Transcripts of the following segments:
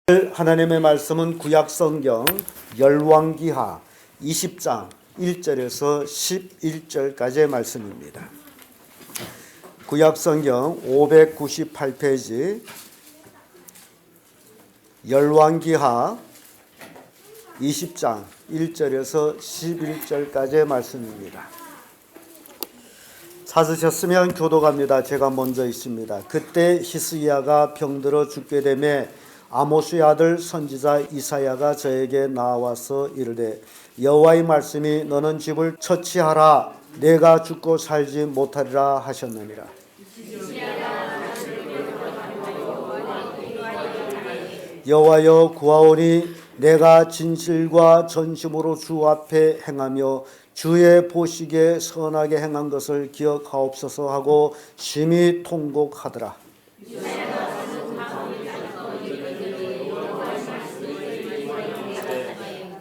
하나님의 말씀은 구약성경 열왕기하 20장 1절에서 11절까지의 말씀입니다. 구약성경 598페이지 열왕기하 20장 1절에서 11절까지의 말씀입니다. 찾으셨으면 교독합니다. 제가 먼저 있습니다. 그때 히스기야가 병들어 죽게 되매 아모스의 아들 선지자 이사야가 저에게 나와서 이르되 여호와의 말씀이 너는 집을 처치하라 내가 죽고 살지 못하리라 하셨느니라. 여호와여 구하오니 내가 진실과 전심으로 주 앞에 행하며 주의 보시기에 선하게 행한 것을 기억하옵소서 하고 심히 통곡하더라.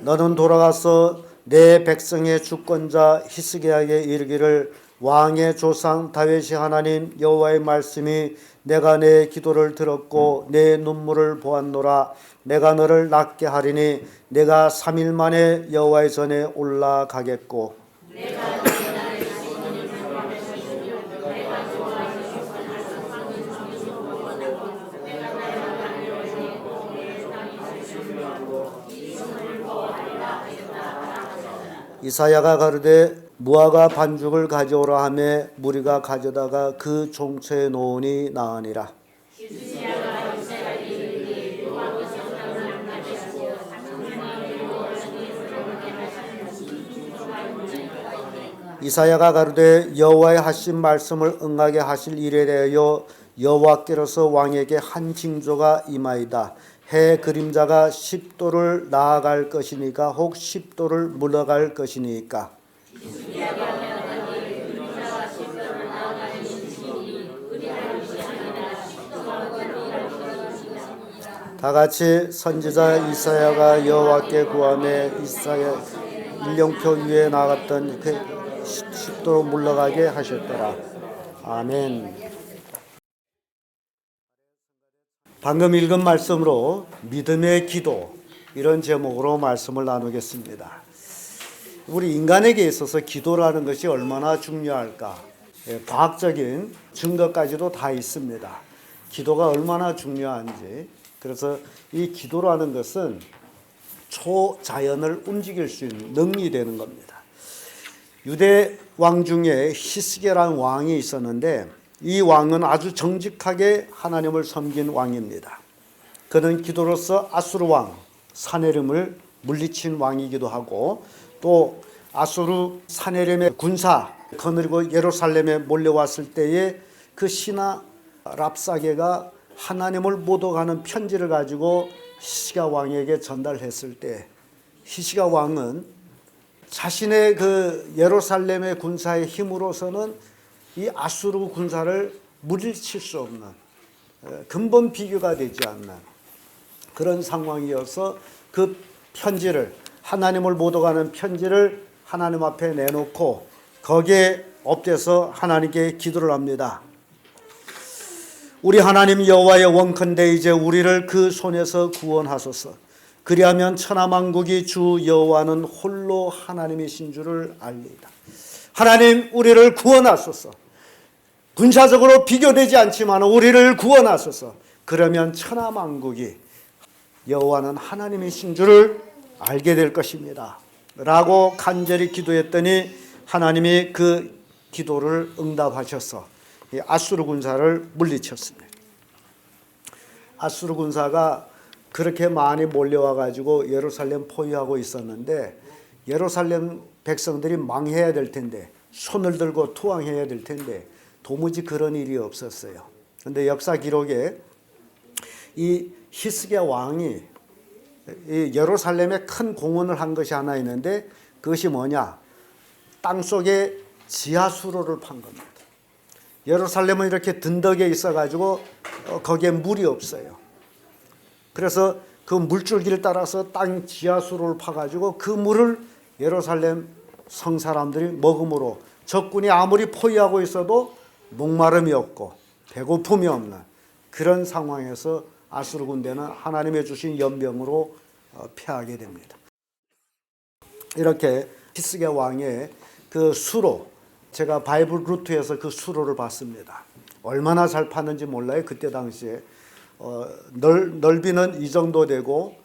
너는 돌아가서 내 백성의 주권자 히스기야에게 이르기를 왕의 조상 다윗이 하나님 여호와의 말씀이 내가 내 기도를 들었고 내 눈물을 보았노라. 내가 너를 낫게 하리니 내가 3일 만에 여호와의 전에 올라가겠고 이사야가 가르되 무화과 반죽을 가져오라 하매 무리가 가져다가 그 종처에 놓으니 나으니라. 이사야가 가르되 여호와의 하신 말씀을 응하게 하실 일에 대하여 여호와께로서 왕에게 한 징조가 임하이다. 해 그림자가 10도를 나아갈 것이니까 혹 10도를 물러갈 것이니까. 다같이 선지자 이사야가 여호와께 구하매 이사야 일령표 위에 나갔던 그 10도로 물러가게 하셨더라. 아멘. 방금 읽은 말씀으로 믿음의 기도 이런 제목으로 말씀을 나누겠습니다. 우리 인간에게 있어서 기도라는 것이 얼마나 중요할까? 과학적인 증거까지도 다 있습니다. 기도가 얼마나 중요한지. 그래서 이 기도라는 것은 초자연을 움직일 수 있는 능력이 되는 겁니다. 유대 왕 중에 히스기야라는 왕이 있었는데 이 왕은 아주 정직하게 하나님을 섬긴 왕입니다. 그는 기도로서 아수르 왕 사네림을 물리친 왕이기도 하고 또 아수르 사네림의 군사 거느리고 예루살렘에 몰려왔을 때에 그 신하 랍사게가 하나님을 모독하는 편지를 가지고 히스기야 왕에게 전달했을 때 히스기야 왕은 자신의 그 예루살렘의 군사의 힘으로서는 이 아수르 군사를 물리칠 수 없는 근본 비교가 되지 않는 그런 상황이어서 그 편지를 하나님을 모독하는 편지를 하나님 앞에 내놓고 거기에 엎드려서 하나님께 기도를 합니다. 우리 하나님 여호와의 원컨대 이제 우리를 그 손에서 구원하소서. 그리하면 천하만국이 주 여호와는 홀로 하나님이신 줄을 알리이다. 하나님 우리를 구원하소서. 군사적으로 비교되지 않지만 우리를 구원하소서. 그러면 천하만국이 여호와는 하나님이신 줄을 알게 될 것입니다. 라고 간절히 기도했더니 하나님이 그 기도를 응답하셔서 아수르 군사를 물리쳤습니다. 아수르 군사가 그렇게 많이 몰려와 가지고 예루살렘 포위하고 있었는데 예루살렘 백성들이 망해야 될 텐데 손을 들고 투항해야 될 텐데 도무지 그런 일이 없었어요. 그런데 역사 기록에 이 히스기야 왕이 이 예루살렘에 큰 공헌을 한 것이 하나 있는데 그것이 뭐냐? 땅속에 지하수로를 판 겁니다. 예루살렘은 이렇게 든덕에 있어가지고 거기에 물이 없어요. 그래서 그 물줄기를 따라서 땅 지하수로를 파가지고 그 물을 예루살렘 성 사람들이 먹음으로 적군이 아무리 포위하고 있어도 목마름이 없고 배고픔이 없는 그런 상황에서 아수르 군대는 하나님의 주신 연병으로 패하게 됩니다. 이렇게 히스기야 왕의 그 수로, 제가 바이블 루트에서 그 수로를 봤습니다. 얼마나 잘 팠는지 몰라요. 그때 당시에 넓이는 이 정도 되고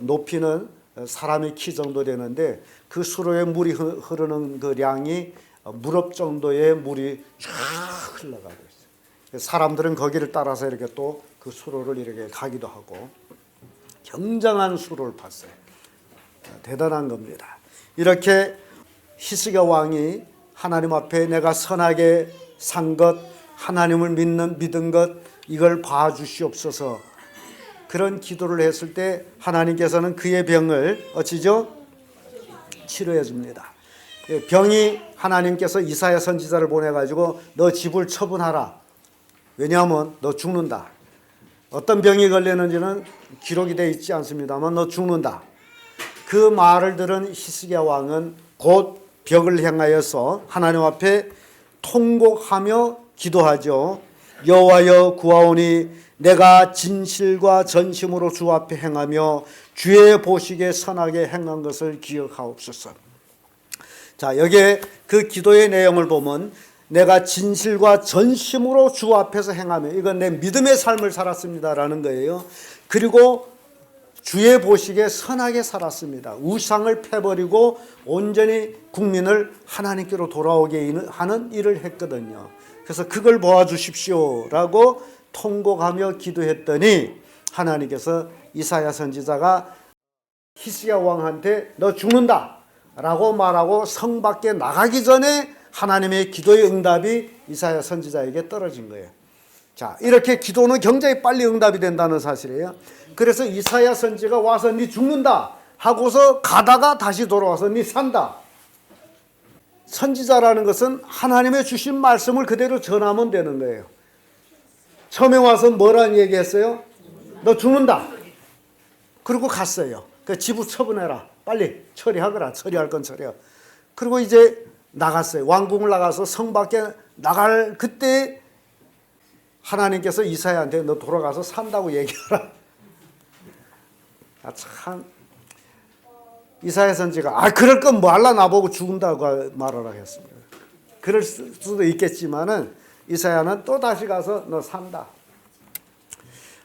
높이는 사람의 키 정도 되는데 그 수로에 물이 흐르는 그 량이 무릎 정도의 물이 쫙 흘러가고 있어요. 사람들은 거기를 따라서 이렇게 또 그 수로를 이렇게 가기도 하고 굉장한 수로를 팠어요. 대단한 겁니다. 이렇게 히스기야 왕이 하나님 앞에 내가 선하게 산 것, 하나님을 믿은 것, 이걸 봐주시옵소서, 그런 기도를 했을 때 하나님께서는 그의 병을 어찌죠? 치료해 줍니다. 병이 하나님께서 이사야 선지자를 보내가지고 너 집을 처분하라. 왜냐하면 너 죽는다. 어떤 병이 걸렸는지는 기록이 되어 있지 않습니다만 너 죽는다. 그 말을 들은 히스기야 왕은 곧 벽을 향하여서 하나님 앞에 통곡하며 기도하죠. 여호와여 구하오니 내가 진실과 전심으로 주 앞에 행하며 주의 보시기에 선하게 행한 것을 기억하옵소서. 자, 여기에 그 기도의 내용을 보면 내가 진실과 전심으로 주 앞에서 행하며, 이건 내 믿음의 삶을 살았습니다라는 거예요. 그리고 주의 보시기에 선하게 살았습니다. 우상을 패버리고 온전히 국민을 하나님께로 돌아오게 하는 일을 했거든요. 그래서 그걸 보아주십시오라고 통곡하며 기도했더니 하나님께서 이사야 선지자가 히스기야 왕한테 너 죽는다 라고 말하고 성 밖에 나가기 전에 하나님의 기도의 응답이 이사야 선지자에게 떨어진 거예요. 자, 이렇게 기도는 굉장히 빨리 응답이 된다는 사실이에요. 그래서 이사야 선지가 와서 네 죽는다 하고서 가다가 다시 돌아와서 네 산다. 선지자라는 것은 하나님의 주신 말씀을 그대로 전하면 되는 거예요. 처음에 와서 뭐라는 얘기했어요? 너 죽는다. 그리고 갔어요. 그 지부 처분해라. 빨리 처리하거라. 처리할 건 처리하고. 그리고 이제 나갔어요. 왕궁을 나가서 성 밖에 나갈 그때 하나님께서 이사야한테 너 돌아가서 산다고 얘기하라. 참, 이사야 선지가 그럴 건 뭐 할라 나보고 죽은다고 말하라 했습니다. 그럴 수도 있겠지만은 이사야는 또 다시 가서 너 산다.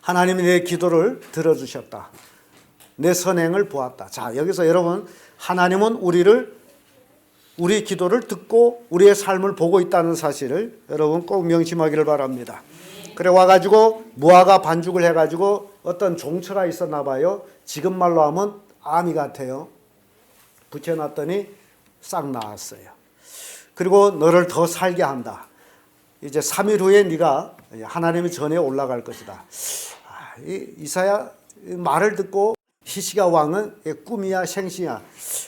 하나님이 내 기도를 들어주셨다. 내 선행을 보았다. 자, 여기서 여러분, 하나님은 우리 기도를 듣고 우리의 삶을 보고 있다는 사실을 여러분 꼭 명심하기를 바랍니다. 그래 와가지고 무화과 반죽을 해가지고 어떤 종처가 있었나 봐요. 지금 말로 하면 아미 같아요. 붙여놨더니 싹 나왔어요. 그리고 너를 더 살게 한다. 이제 3일 후에 네가 하나님의 전에 올라갈 것이다. 이사야 말을 듣고 히스기야 왕은 꿈이야 생시야.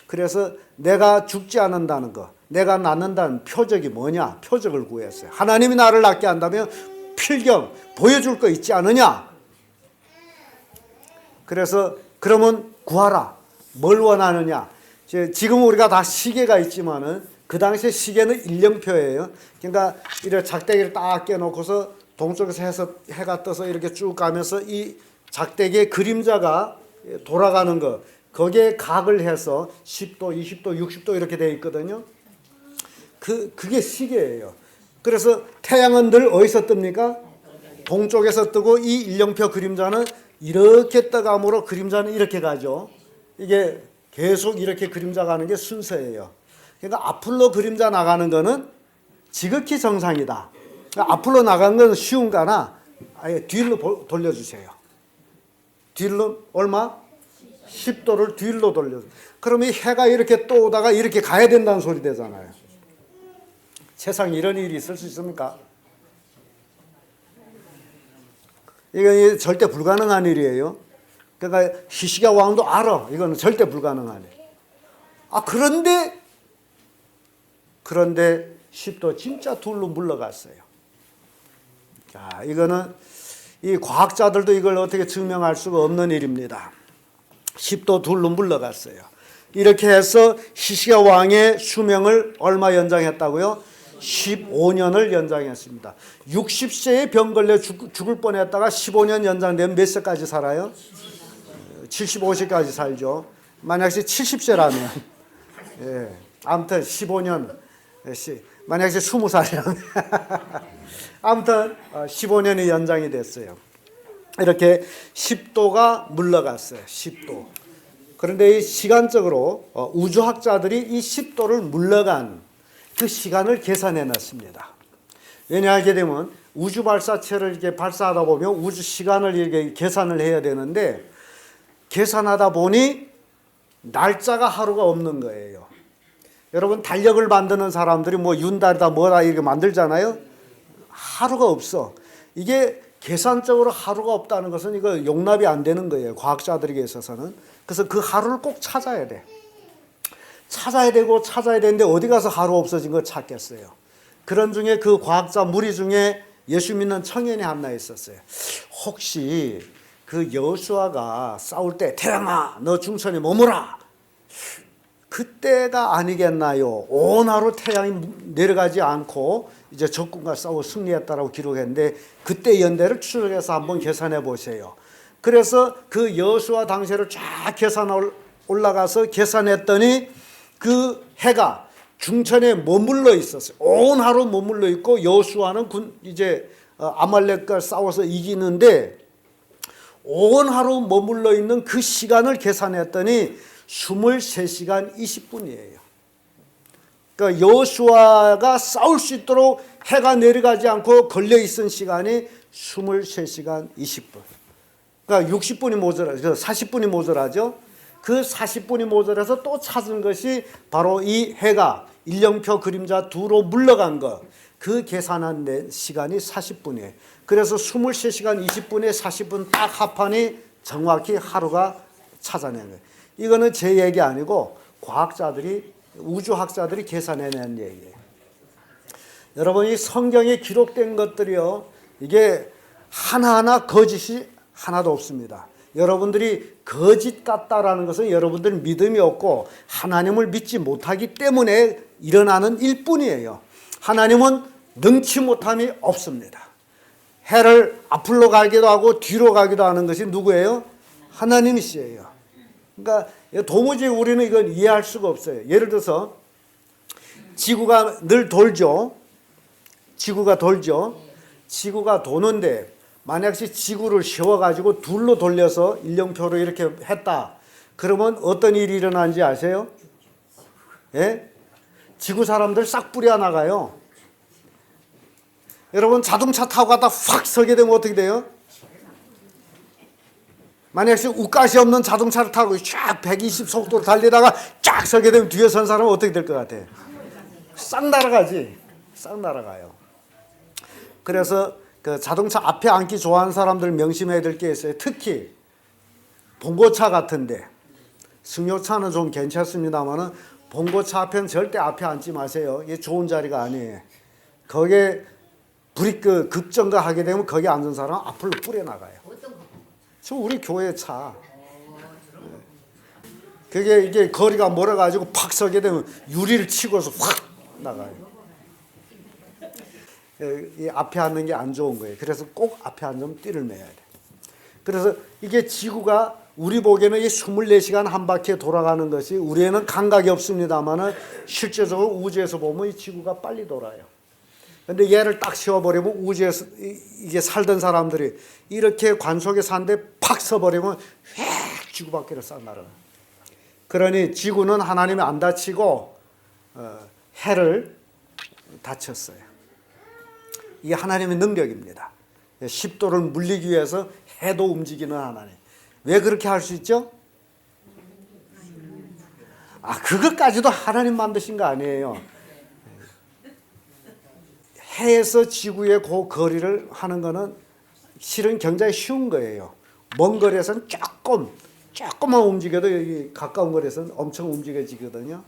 그래서 내가 죽지 않는다는 거, 내가 낫는다는 표적이 뭐냐? 표적을 구했어요. 하나님이 나를 낫게 한다면 필경 보여줄 거 있지 않느냐? 그래서 그러면 구하라. 뭘 원하느냐? 지금 우리가 다 시계가 있지만은 그 당시에 시계는 일령표예요. 그러니까 이렇게 작대기를 딱 깨놓고서 동쪽에서 해가 떠서 이렇게 쭉 가면서 이 작대기의 그림자가 돌아가는 거, 거기에 각을 해서 10도, 20도, 60도 이렇게 되어 있거든요. 그게 시계예요. 그래서 태양은 늘 어디서 뜹니까? 동쪽에서 뜨고 이 일령표 그림자는 이렇게 떠감으로 그림자는 이렇게 가죠. 이게 계속 이렇게 그림자 가는 게 순서예요. 그러니까 앞으로 그림자 나가는 거는 지극히 정상이다. 그러니까 앞으로 나가는 건 쉬운가나 아예 뒤로 돌려주세요. 뒤로 얼마? 10도를 뒤로 돌려주세요. 그러면 해가 이렇게 또 오다가 이렇게 가야 된다는 소리 되잖아요. 세상에 이런 일이 있을 수 있습니까? 이건 절대 불가능한 일이에요. 그러니까 히스기야 왕도 알아. 이거는 절대 불가능한 일. 그런데 10도 진짜 둘로 물러갔어요. 자, 이거는 이 과학자들도 이걸 어떻게 증명할 수가 없는 일입니다. 10도 둘로 물러갔어요. 이렇게 해서 히스기야 왕의 수명을 얼마 연장했다고요? 15년을 연장했습니다. 60세에 병 걸려 죽을 뻔했다가 15년 연장되면 몇 세까지 살아요? 75세까지 살죠. 만약에 70세라면 예. 아무튼 15년 만약에 20살이라면 아무튼 15년이 연장이 됐어요. 이렇게 10도가 물러갔어요. 10도. 그런데 이 시간적으로 우주학자들이 이 10도를 물러간 그 시간을 계산해 놨습니다. 왜냐하게 되면 우주 발사체를 이렇게 발사하다 보면 우주 시간을 이렇게 계산을 해야 되는데 계산하다 보니 날짜가 하루가 없는 거예요. 여러분 달력을 만드는 사람들이 뭐 윤달이다 뭐다 이렇게 만들잖아요. 하루가 없어. 이게 계산적으로 하루가 없다는 것은 이거 용납이 안 되는 거예요. 과학자들에게 있어서는. 그래서 그 하루를 꼭 찾아야 돼. 찾아야 되는데 어디 가서 하루 없어진 거 찾겠어요. 그런 중에 그 과학자 무리 중에 예수 믿는 청년이 하나 있었어요. 혹시 그 여호수아가 싸울 때 태양아 너 중천에 머무라. 그때가 아니겠나요? 온 하루 태양이 내려가지 않고 이제 적군과 싸워 승리했다라고 기록했는데 그때 연대를 추적해서 한번 계산해 보세요. 그래서 그 여호수아 당시를 쫙 계산 올라가서 계산했더니 그 해가 중천에 머물러 있었어요. 온 하루 머물러 있고 여호수아는 이제 아말렉과 싸워서 이기는데 온 하루 머물러 있는 그 시간을 계산했더니 23시간 20분이에요. 그러니까 여호수아가 싸울 수 있도록 해가 내려가지 않고 걸려 있은 시간이 23시간 20분. 그러니까 60분이 모자라죠. 40분이 모자라죠. 그 40분이 모자라서 또 찾은 것이 바로 이 해가 일령표 그림자 2로 물러간 것. 그 계산한 시간이 40분이에요. 그래서 23시간 20분에 40분 딱 합하니 정확히 하루가 찾아낸 거예요. 이거는 제 얘기 아니고 과학자들이 우주학자들이 계산해낸 얘기예요. 여러분 이 성경에 기록된 것들이요. 이게 하나하나 거짓이 하나도 없습니다. 여러분들이 거짓 같다라는 것은 여러분들 믿음이 없고 하나님을 믿지 못하기 때문에 일어나는 일뿐이에요. 하나님은 능치 못함이 없습니다. 해를 앞으로 가기도 하고 뒤로 가기도 하는 것이 누구예요? 하나님이시에요. 그러니까 도무지 우리는 이건 이해할 수가 없어요. 예를 들어서 지구가 늘 돌죠. 지구가 도는데 만약에 지구를 세워가지고 둘로 돌려서 일령표로 이렇게 했다. 그러면 어떤 일이 일어나는지 아세요? 예? 지구 사람들 싹 뿌려 나가요. 여러분 자동차 타고 가다 확 서게 되면 어떻게 돼요? 만약에 우가시 없는 자동차를 타고 쫙 120 속도로 달리다가 쫙 서게 되면 뒤에 선 사람은 어떻게 될 것 같아요? 싹 날아가지. 싹 날아가요. 그래서 그 자동차 앞에 앉기 좋아하는 사람들 명심해야 될 게 있어요. 특히 봉고차 같은데 승용차는 좀 괜찮습니다만은 봉고차 앞에는 절대 앞에 앉지 마세요. 이게 좋은 자리가 아니에요. 거기에 브레이크 급정거 하게 되면 거기 앉은 사람은 앞으로 뿌려 나가요. 저 우리 교회 차. 그게 이게 거리가 멀어가지고 팍 서게 되면 유리를 치고서 확 나가요. 이 앞에 앉는 게 안 좋은 거예요. 그래서 꼭 앞에 앉으면 띠를 매야 돼. 그래서 이게 지구가 우리 보기에는 이 24시간 한 바퀴 돌아가는 것이 우리에는 감각이 없습니다만은 실제적으로 우주에서 보면 이 지구가 빨리 돌아요. 근데 얘를 딱 세워버리면 우주에서 이게 살던 사람들이 이렇게 관속에 사는데 팍 서버리면 휙 지구 밖으로 싹 날아가. 그러니 지구는 하나님이 안 다치고 해를 다쳤어요. 이게 하나님의 능력입니다. 10도를 물리기 위해서 해도 움직이는 하나님. 왜 그렇게 할 수 있죠? 그것까지도 하나님 만드신 거 아니에요. 해에서 지구의 그 거리를 하는 거는 실은 굉장히 쉬운 거예요. 먼 거리에서는 조금만 움직여도 여기 가까운 거리에서는 엄청 움직여지거든요.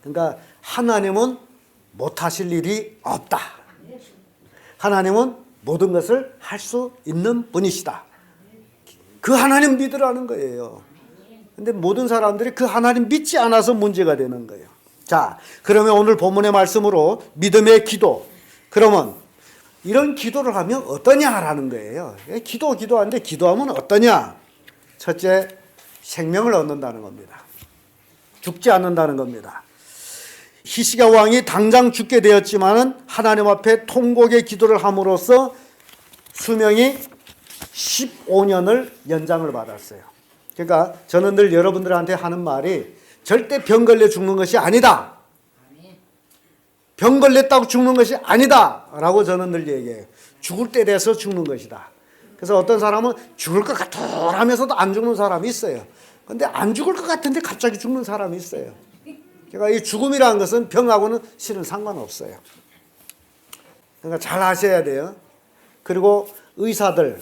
그러니까 하나님은 못하실 일이 없다. 하나님은 모든 것을 할 수 있는 분이시다. 그 하나님 믿으라는 거예요. 근데 모든 사람들이 그 하나님 믿지 않아서 문제가 되는 거예요. 자, 그러면 오늘 본문의 말씀으로 믿음의 기도. 그러면 이런 기도를 하면 어떠냐라는 거예요. 기도하는데 기도하면 어떠냐? 첫째, 생명을 얻는다는 겁니다. 죽지 않는다는 겁니다. 히스기야 왕이 당장 죽게 되었지만은 하나님 앞에 통곡의 기도를 함으로써 수명이 15년을 연장을 받았어요. 그러니까 저는 늘 여러분들한테 하는 말이 절대 병 걸려 죽는 것이 아니다. 병 걸렸다고 죽는 것이 아니다 라고 저는 늘 얘기해요. 죽을 때 돼서 죽는 것이다. 그래서 어떤 사람은 죽을 것 같아 하면서도 안 죽는 사람이 있어요. 근데 안 죽을 것 같은데 갑자기 죽는 사람이 있어요. 그러니까 이 죽음이라는 것은 병하고는 실은 상관없어요. 그러니까 잘 아셔야 돼요. 그리고 의사들은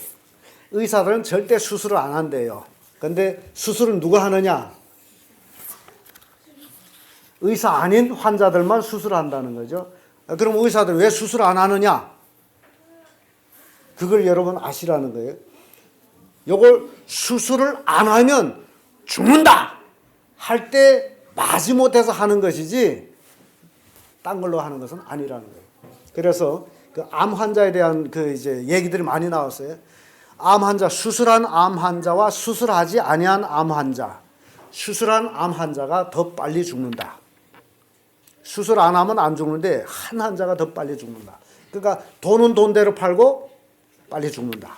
절대 수술을 안 한대요. 근데 수술은 누가 하느냐? 의사 아닌 환자들만 수술한다는 거죠. 그럼 의사들 왜 수술 안 하느냐? 그걸 여러분 아시라는 거예요. 이걸 수술을 안 하면 죽는다 할 때 마지못해서 하는 것이지 딴 걸로 하는 것은 아니라는 거예요. 그래서 그 암 환자에 대한 그 이제 얘기들이 많이 나왔어요. 암 환자, 수술한 암 환자와 수술하지 아니한 암 환자. 수술한 암 환자가 더 빨리 죽는다. 수술 안 하면 안 죽는데 한 환자가 더 빨리 죽는다. 그러니까 돈은 돈대로 팔고 빨리 죽는다.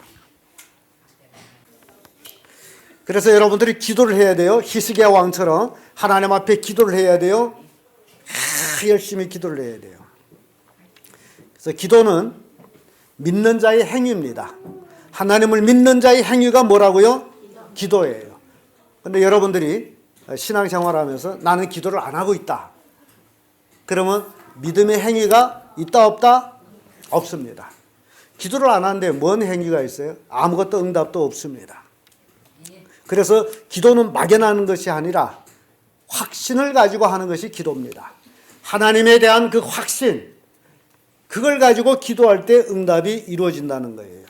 그래서 여러분들이 기도를 해야 돼요. 히스기야 왕처럼 하나님 앞에 기도를 해야 돼요. 열심히 기도를 해야 돼요. 그래서 기도는 믿는 자의 행위입니다. 하나님을 믿는 자의 행위가 뭐라고요? 기도예요. 그런데 여러분들이 신앙생활하면서 나는 기도를 안 하고 있다. 그러면 믿음의 행위가 있다 없다? 없습니다. 기도를 안 하는데 뭔 행위가 있어요? 아무것도 응답도 없습니다. 그래서 기도는 막연한 것이 아니라 확신을 가지고 하는 것이 기도입니다. 하나님에 대한 그 확신, 그걸 가지고 기도할 때 응답이 이루어진다는 거예요.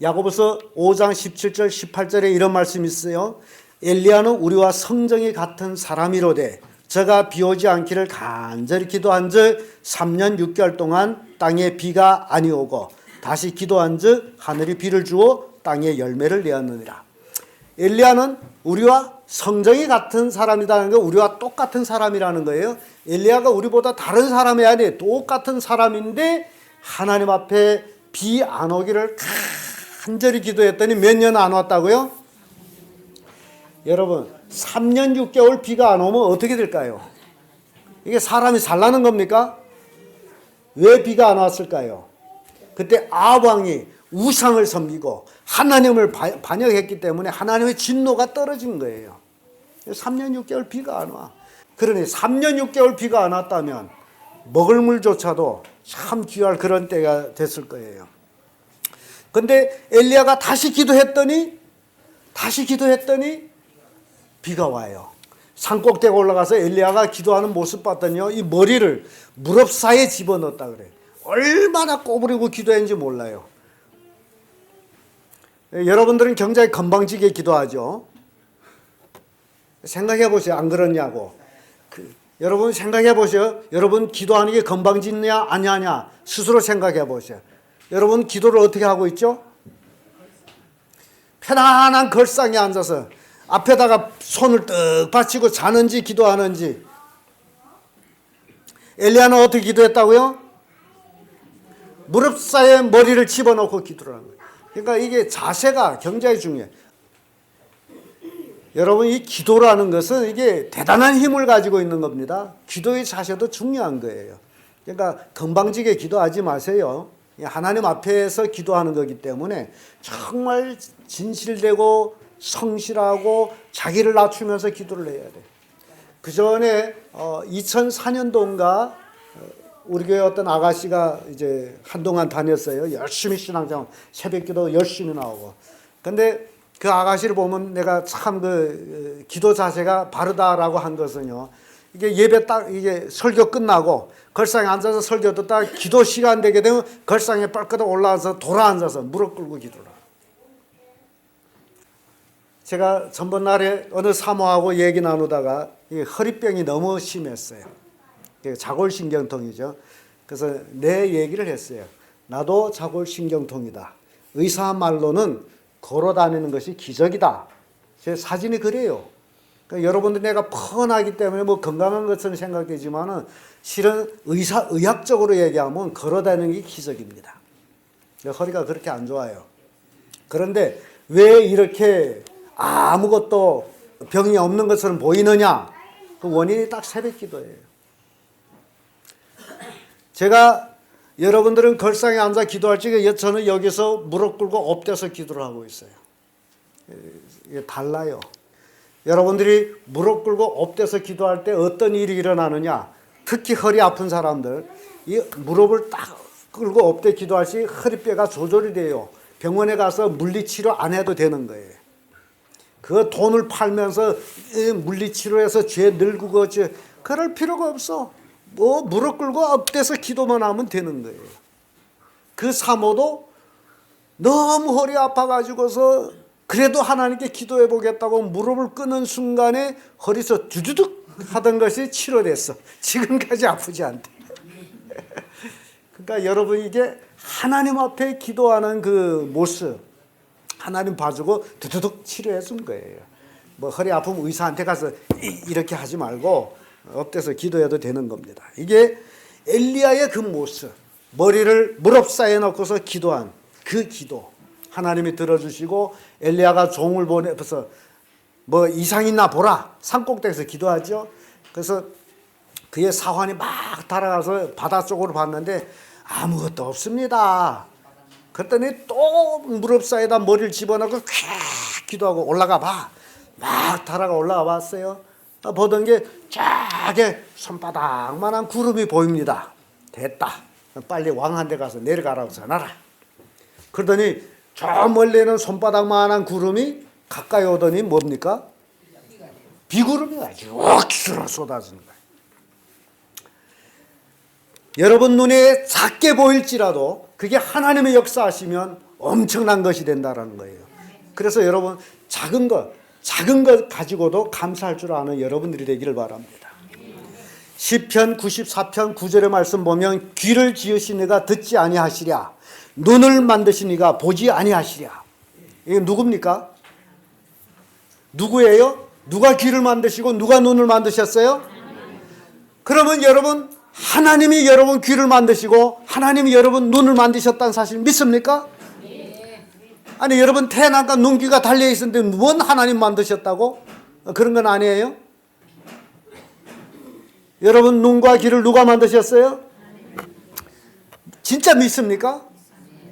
야고보서 5장 17절 18절에 이런 말씀이 있어요. 엘리야는 우리와 성정이 같은 사람이로되 저가 비 오지 않기를 간절히 기도한즉 3년 6개월 동안 땅에 비가 아니오고 다시 기도한즉 하늘이 비를 주어 땅에 열매를 내었느니라. 엘리야는 우리와 성정이 같은 사람이라는 거, 우리와 똑같은 사람이라는 거예요. 엘리야가 우리보다 다른 사람이 아니에요. 똑같은 사람인데 하나님 앞에 비 안 오기를 간절히 기도했더니 몇 년 안 왔다고요? 여러분 3년 6개월 비가 안 오면 어떻게 될까요? 이게 사람이 살라는 겁니까? 왜 비가 안 왔을까요? 그때 아합 왕이 우상을 섬기고 하나님을 반역했기 때문에 하나님의 진노가 떨어진 거예요. 3년 6개월 비가 안 와. 그러니 3년 6개월 비가 안 왔다면 먹을 물조차도 참 귀할 그런 때가 됐을 거예요. 근데 엘리야가 다시 기도했더니 비가 와요. 산꼭대기 올라가서 엘리야가 기도하는 모습 봤더니요, 이 머리를 무릎 사이에 집어넣었다 그래요. 얼마나 꼬부리고 기도했는지 몰라요. 여러분들은 굉장히 건방지게 기도하죠. 생각해 보세요. 안 그렇냐고. 여러분 생각해 보세요. 여러분 기도하는 게 건방지냐 아니냐 스스로 생각해 보세요. 여러분 기도를 어떻게 하고 있죠? 편안한 걸상에 앉아서 앞에다가 손을 떡 받치고 자는지 기도하는지. 엘리야는 어떻게 기도했다고요? 무릎 사이에 머리를 집어넣고 기도를 하는 거예요. 그러니까 이게 자세가 굉장히 중요해요. 여러분 이 기도라는 것은 이게 대단한 힘을 가지고 있는 겁니다. 기도의 자세도 중요한 거예요. 그러니까 건방지게 기도하지 마세요. 하나님 앞에서 기도하는 거기 때문에 정말 진실되고 성실하고 자기를 낮추면서 기도를 해야 돼요. 그 전에 2004년도인가 우리 교회 어떤 아가씨가 이제 한동안 다녔어요. 열심히 신앙생활, 새벽기도 열심히 나오고. 근데 그 아가씨를 보면 내가 참 그 기도 자세가 바르다라고 한 것은요. 이게 예배 딱 이게 설교 끝나고 걸상에 앉아서 설교 듣다가 기도 시간 되게 되면 걸상에 뻘끄덕 올라와서 돌아 앉아서 무릎 꿇고 기도를 해요. 제가 전번 날에 어느 사모하고 얘기 나누다가 이 허리병이 너무 심했어요. 자골신경통이죠. 그래서 내 얘기를 했어요. 나도 자골신경통이다. 의사 말로는 걸어다니는 것이 기적이다. 제 사진이 그래요. 그러니까 여러분들 내가 펀하기 때문에 뭐 건강한 것처럼 생각되지만은 실은 의학적으로 얘기하면 걸어다니는 게 기적입니다. 허리가 그렇게 안 좋아요. 그런데 왜 이렇게 아무것도 병이 없는 것처럼 보이느냐? 그 원인이 딱 새벽 기도예요. 제가 여러분들은 걸상에 앉아 기도할 적에 저는 여기서 무릎 꿇고 엎드려서 기도를 하고 있어요. 이게 달라요. 여러분들이 무릎 꿇고 엎드려서 기도할 때 어떤 일이 일어나느냐? 특히 허리 아픈 사람들 이 무릎을 딱 꿇고 엎드려 기도할 시 허리뼈가 조절이 돼요. 병원에 가서 물리치료 안 해도 되는 거예요. 그 돈을 팔면서 물리치료해서 죄 늙고 그럴 필요가 없어. 뭐 무릎 꿇고 엎드려서 기도만 하면 되는 거예요. 그 사모도 너무 허리 아파가지고서 그래도 하나님께 기도해 보겠다고 무릎을 끄는 순간에 허리에서 두두둑 하던 것이 치료됐어. 지금까지 아프지 않대. 그러니까 여러분 이게 하나님 앞에 기도하는 그 모습 하나님 봐주고 두두둑 치료해 준 거예요. 뭐 허리 아프면 의사한테 가서 이렇게 하지 말고 엎드려서 기도해도 되는 겁니다. 이게 엘리야의 그 모습, 머리를 무릎 사이에 넣고서 기도한 그 기도 하나님이 들어주시고 엘리야가 종을 보내서 뭐 이상 있나 보라 산꼭대기에서 기도하죠. 그래서 그의 사환이 막 달아가서 바다 쪽으로 봤는데 아무것도 없습니다. 그랬더니 또 무릎 사이에다 머리를 집어넣고 콱 기도하고 올라가 봐. 막 달아가 올라가 봤어요. 보던 게 쫙게 손바닥만한 구름이 보입니다. 됐다. 빨리 왕한테 가서 내려가라고 전하라. 그러더니 저 멀리는 손바닥만한 구름이 가까이 오더니 뭡니까? 비구름이 아주 억수로 쏟아지는 거예요. 여러분 눈에 작게 보일지라도 그게 하나님의 역사하시면 엄청난 것이 된다는 거예요. 그래서 여러분 작은 것 가지고도 감사할 줄 아는 여러분들이 되기를 바랍니다. 시편 94편 9절의 말씀 보면 귀를 지으신 이가 듣지 아니하시랴 눈을 만드신 이가 보지 아니하시랴. 이게 누굽니까? 누구예요? 누가 귀를 만드시고 누가 눈을 만드셨어요? 그러면 여러분 하나님이 여러분 귀를 만드시고 하나님이 여러분 눈을 만드셨다는 사실 믿습니까? 아니 여러분 태어나니까 눈귀가 달려있었는데 뭔 하나님 만드셨다고? 그런 건 아니에요? 여러분 눈과 귀를 누가 만드셨어요? 진짜 믿습니까?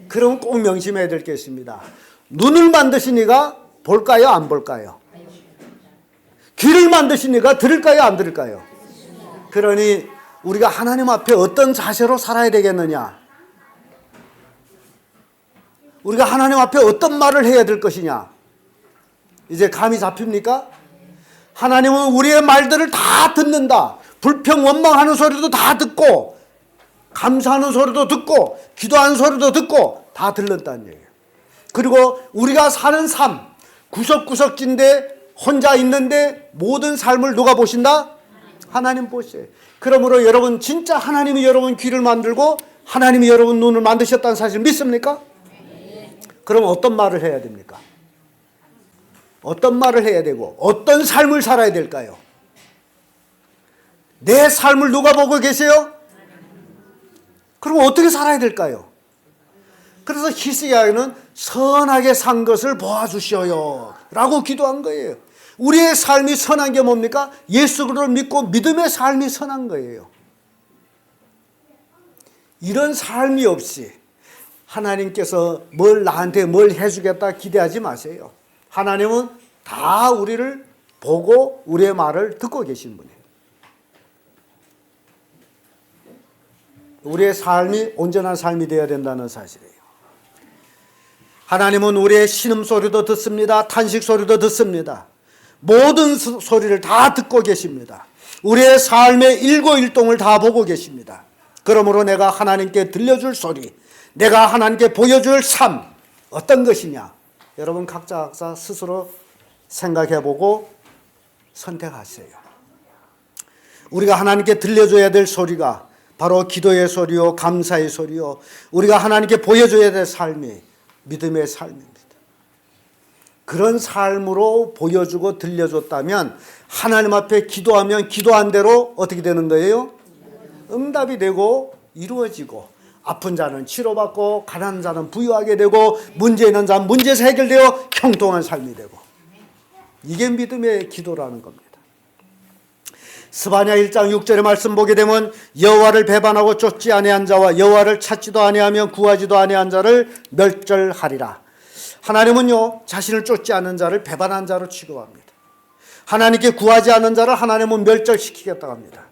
그럼 꼭 명심해야 될 게 있습니다. 눈을 만드신 이가 볼까요? 안 볼까요? 귀를 만드신 이가 들을까요? 안 들을까요? 그러니 우리가 하나님 앞에 어떤 자세로 살아야 되겠느냐? 우리가 하나님 앞에 어떤 말을 해야 될 것이냐? 이제 감이 잡힙니까? 하나님은 우리의 말들을 다 듣는다. 불평 원망하는 소리도 다 듣고 감사하는 소리도 듣고 기도하는 소리도 듣고 다 들른다는 얘기예요. 그리고 우리가 사는 삶 구석구석진데 혼자 있는데 모든 삶을 누가 보신다? 하나님 보셔요. 그러므로 여러분 진짜 하나님이 여러분 귀를 만들고 하나님이 여러분 눈을 만드셨다는 사실 믿습니까? 그럼 어떤 말을 해야 됩니까? 어떤 말을 해야 되고 어떤 삶을 살아야 될까요? 내 삶을 누가 보고 계세요? 그럼 어떻게 살아야 될까요? 그래서 히스기야는 선하게 산 것을 보아주시어요 라고 기도한 거예요. 우리의 삶이 선한 게 뭡니까? 예수 그리스도를 믿고 믿음의 삶이 선한 거예요. 이런 삶이 없이 하나님께서 나한테 뭘 해주겠다 기대하지 마세요. 하나님은 다 우리를 보고 우리의 말을 듣고 계신 분이에요. 우리의 삶이 온전한 삶이 되어야 된다는 사실이에요. 하나님은 우리의 신음소리도 듣습니다. 탄식소리도 듣습니다. 모든 소리를 다 듣고 계십니다. 우리의 삶의 일거일동을 다 보고 계십니다. 그러므로 내가 하나님께 들려줄 소리, 내가 하나님께 보여줄 삶 어떤 것이냐? 여러분 각자 스스로 생각해보고 선택하세요. 우리가 하나님께 들려줘야 될 소리가 바로 기도의 소리요, 감사의 소리요, 우리가 하나님께 보여줘야 될 삶이 믿음의 삶입니다. 그런 삶으로 보여주고 들려줬다면 하나님 앞에 기도하면 기도한 대로 어떻게 되는 거예요? 응답이 되고 이루어지고, 아픈 자는 치료받고 가난한 자는 부유하게 되고 문제 있는 자는 문제에서 해결되어 형통한 삶이 되고, 이게 믿음의 기도라는 겁니다. 스바냐 1장 6절의 말씀 보게 되면 여호와를 배반하고 쫓지 아니한 자와 여호와를 찾지도 아니하며 구하지도 아니한 자를 멸절하리라. 하나님은요, 자신을 쫓지 않는 자를 배반한 자로 취급합니다. 하나님께 구하지 않는 자를 하나님은 멸절시키겠다고 합니다.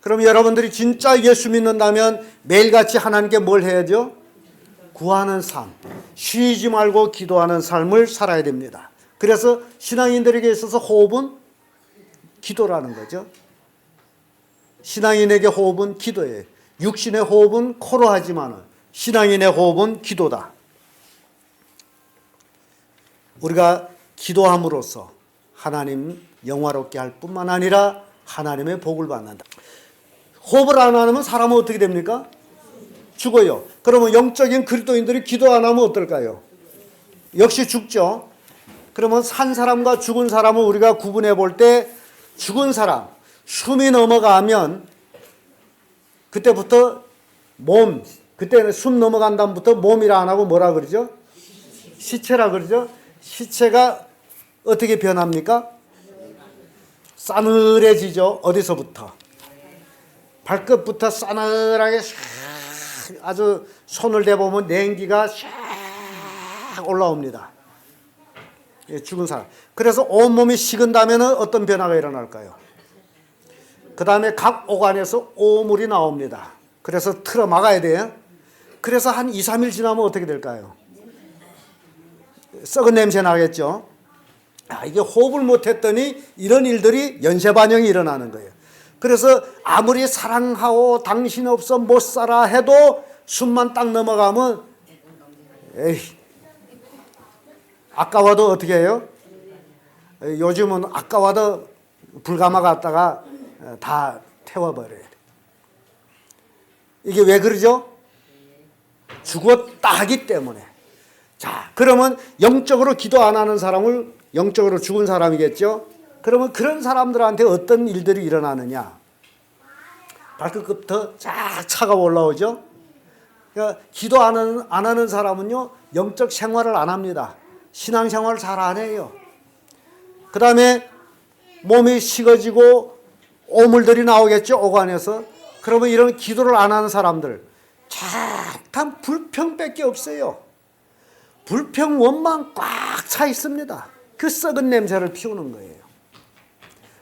그럼 여러분들이 진짜 예수 믿는다면 매일같이 하나님께 뭘 해야죠? 구하는 삶, 쉬지 말고 기도하는 삶을 살아야 됩니다. 그래서 신앙인들에게 있어서 호흡은 기도라는 거죠. 신앙인에게 호흡은 기도예요. 육신의 호흡은 코로 하지만 신앙인의 호흡은 기도다. 우리가 기도함으로써 하나님 영화롭게 할 뿐만 아니라 하나님의 복을 받는다. 호흡을 안 하면 사람은 어떻게 됩니까? 죽어요. 그러면 영적인 그리스도인들이 기도 안 하면 어떨까요? 역시 죽죠. 그러면 산 사람과 죽은 사람을 우리가 구분해 볼 때, 죽은 사람, 숨이 넘어가면 그때부터 몸, 그때는 숨 넘어간 다음부터 몸이라 안 하고 뭐라 그러죠? 시체라 그러죠? 시체가 어떻게 변합니까? 싸늘해지죠. 어디서부터? 발끝부터 싸늘하게 아주 손을 대보면 냉기가 샥 올라옵니다. 죽은 사람. 그래서 온몸이 식은 다음에는 어떤 변화가 일어날까요? 그 다음에 각 오간에서 오물이 나옵니다. 그래서 틀어 막아야 돼요. 그래서 한 2, 3일 지나면 어떻게 될까요? 썩은 냄새 나겠죠. 이게 호흡을 못했더니 이런 일들이 연쇄 반영이 일어나는 거예요. 그래서 아무리 사랑하고 당신 없어 못 살아 해도 숨만 딱 넘어가면 에이, 아까워도 어떻게 해요? 요즘은 아까워도 불가마 갖다가 다 태워버려야 돼. 이게 왜 그러죠? 죽었다 하기 때문에. 자, 그러면 영적으로 기도 안 하는 사람을 영적으로 죽은 사람이겠죠? 그러면 그런 사람들한테 어떤 일들이 일어나느냐? 발끝부터 쫙 차가 올라오죠? 그러니까 기도 안 하는 사람은요, 영적 생활을 안 합니다. 신앙생활을 잘 안 해요. 그 다음에 몸이 식어지고 오물들이 나오겠죠, 오간에서. 그러면 이런 기도를 안 하는 사람들, 참 불평밖에 없어요. 불평 원망 꽉 차 있습니다. 그 썩은 냄새를 피우는 거예요.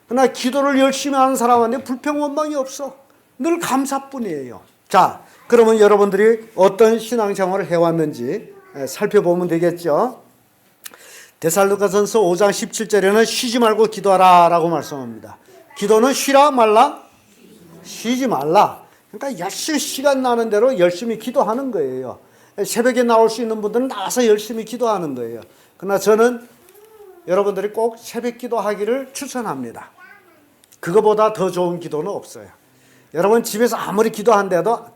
그러나 기도를 열심히 하는 사람한테 불평 원망이 없어. 늘 감사뿐이에요. 자, 그러면 여러분들이 어떤 신앙생활을 해왔는지 살펴보면 되겠죠. 데살로니가전서 5장 17절에는 쉬지 말고 기도하라 라고 말씀합니다. 기도는 쉬라 말라? 쉬지 말라. 그러니까 열심히 시간 나는 대로 열심히 기도하는 거예요. 새벽에 나올 수 있는 분들은 나와서 열심히 기도하는 거예요. 그러나 저는 여러분들이 꼭 새벽 기도하기를 추천합니다. 그거보다 더 좋은 기도는 없어요. 여러분 집에서 아무리 기도한데도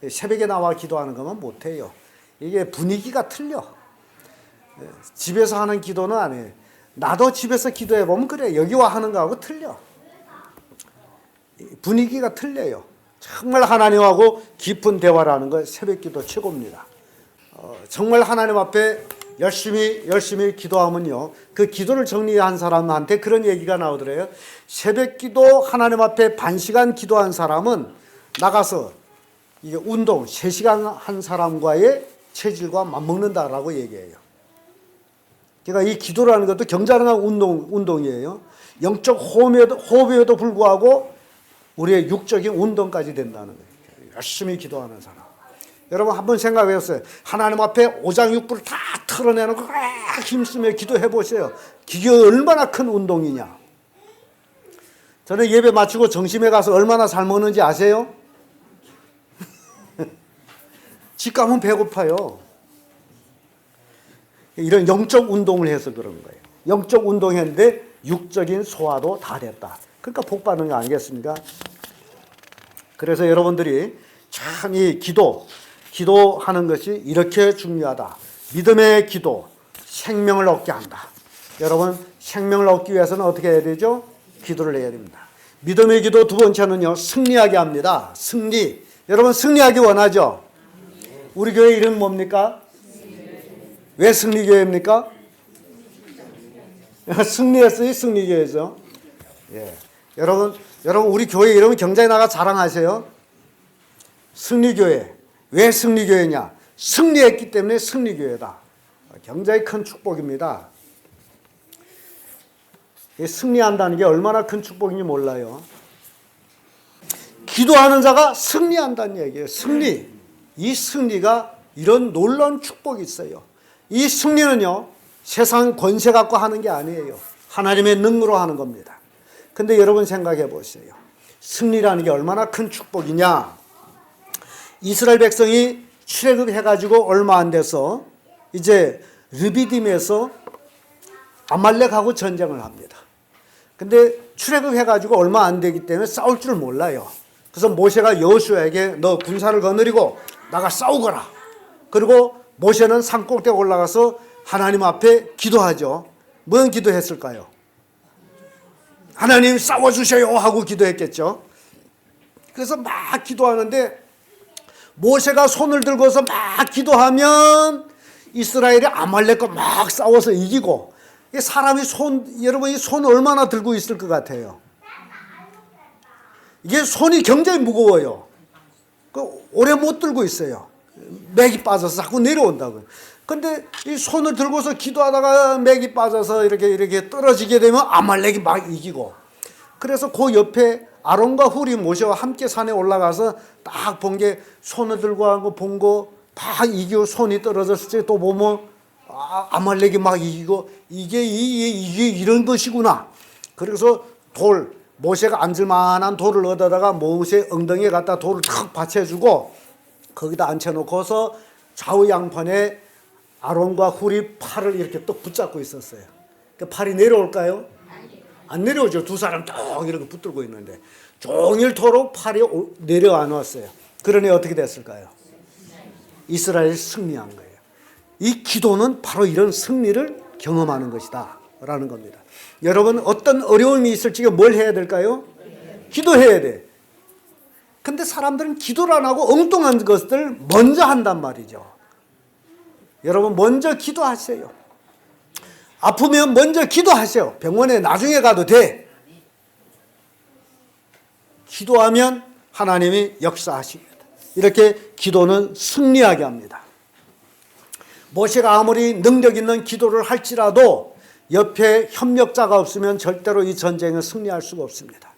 새벽에 나와 기도하는 것만 못해요. 이게 분위기가 틀려. 집에서 하는 기도는 아니에요. 나도 집에서 기도해보면 그래. 여기 와 하는 거하고 틀려. 분위기가 틀려요. 정말 하나님하고 깊은 대화를 하는 거 새벽 기도 최고입니다. 정말 하나님 앞에 열심히 기도하면요, 그 기도를 정리한 사람한테 그런 얘기가 나오더래요. 새벽 기도 하나님 앞에 반시간 기도한 사람은 나가서 이게 운동 3시간 한 사람과의 체질과 맞먹는다라고 얘기해요. 그러니까 이 기도라는 것도 경자능한 운동이에요. 영적 호흡에도 불구하고 우리의 육적인 운동까지 된다는 거예요. 열심히 기도하는 사람. 여러분 한번 생각해 보세요. 하나님 앞에 오장육부를 다 털어내놓고 힘쓰며 기도해 보세요. 이게 얼마나 큰 운동이냐. 저는 예배 마치고 점심에 가서 얼마나 잘 먹는지 아세요? 집 가면 배고파요. 이런 영적 운동을 해서 그런 거예요. 영적 운동했는데 육적인 소화도 다 됐다. 그러니까 복 받는 거 아니겠습니까? 그래서 여러분들이 참 이 기도하는 것이 이렇게 중요하다. 믿음의 기도, 생명을 얻게 한다. 여러분, 생명을 얻기 위해서는 어떻게 해야 되죠? 기도를 해야 됩니다. 믿음의 기도 두 번째는요, 승리하게 합니다. 승리. 여러분, 승리하기 원하죠? 우리 교회 이름 뭡니까? 왜 승리교회입니까? 승리했어요, 승리교회죠. 예. 여러분, 우리 교회 이름은 경장에 나가 자랑하세요. 승리교회. 왜 승리교회냐? 승리했기 때문에 승리교회다. 굉장히 큰 축복입니다. 승리한다는 게 얼마나 큰 축복인지 몰라요. 기도하는 자가 승리한다는 얘기예요. 승리. 이 승리가 이런 놀라운 축복이 있어요. 이 승리는요, 세상 권세 갖고 하는 게 아니에요. 하나님의 능으로 하는 겁니다. 근데 여러분 생각해 보세요. 승리라는 게 얼마나 큰 축복이냐. 이스라엘 백성이 출애굽해가지고 얼마 안 돼서 이제 르비딤에서 아말렉하고 전쟁을 합니다. 근데 출애굽해가지고 얼마 안 되기 때문에 싸울 줄 몰라요. 그래서 모세가 여호수아에게 너 군사를 거느리고 나가 싸우거라. 그리고 모세는 산꼭대기에 올라가서 하나님 앞에 기도하죠. 뭔 기도했을까요? 하나님 싸워주세요 하고 기도했겠죠. 그래서 막 기도하는데 모세가 손을 들고서 막 기도하면 이스라엘이 아말렉과 막 싸워서 이기고, 사람이 여러분 이 손 얼마나 들고 있을 것 같아요? 이게 손이 굉장히 무거워요. 오래 못 들고 있어요. 맥이 빠져서 자꾸 내려온다고요. 근데 이 손을 들고서 기도하다가 맥이 빠져서 이렇게 떨어지게 되면 아말렉이 막 이기고, 그래서 그 옆에 아론과 훌이 모세와 함께 산에 올라가서 딱 본 게 손을 들고 하고 본 거 막 이기고 손이 떨어졌을 때 또 보면 아말렉이 막 이기고 이게 이런 것이구나. 그래서 모세가 앉을 만한 돌을 얻어다가 모세 엉덩이에 갖다 돌을 탁 받쳐주고 거기다 앉혀놓고서 좌우 양편에 아론과 훌이 팔을 이렇게 또 붙잡고 있었어요. 그 팔이 내려올까요? 안 내려오죠. 두 사람 딱 이렇게 붙들고 있는데 종일토록 팔이 내려 안 왔어요. 그러니 어떻게 됐을까요? 이스라엘이 승리한 거예요. 이 기도는 바로 이런 승리를 경험하는 것이다 라는 겁니다. 여러분, 어떤 어려움이 있을지 뭘 해야 될까요? 기도해야 돼. 근데 사람들은 기도를 안 하고 엉뚱한 것들 먼저 한단 말이죠. 여러분, 먼저 기도하세요. 아프면 먼저 기도하세요. 병원에 나중에 가도 돼. 기도하면 하나님이 역사하십니다. 이렇게 기도는 승리하게 합니다. 모세가 아무리 능력 있는 기도를 할지라도 옆에 협력자가 없으면 절대로 이 전쟁을 승리할 수가 없습니다.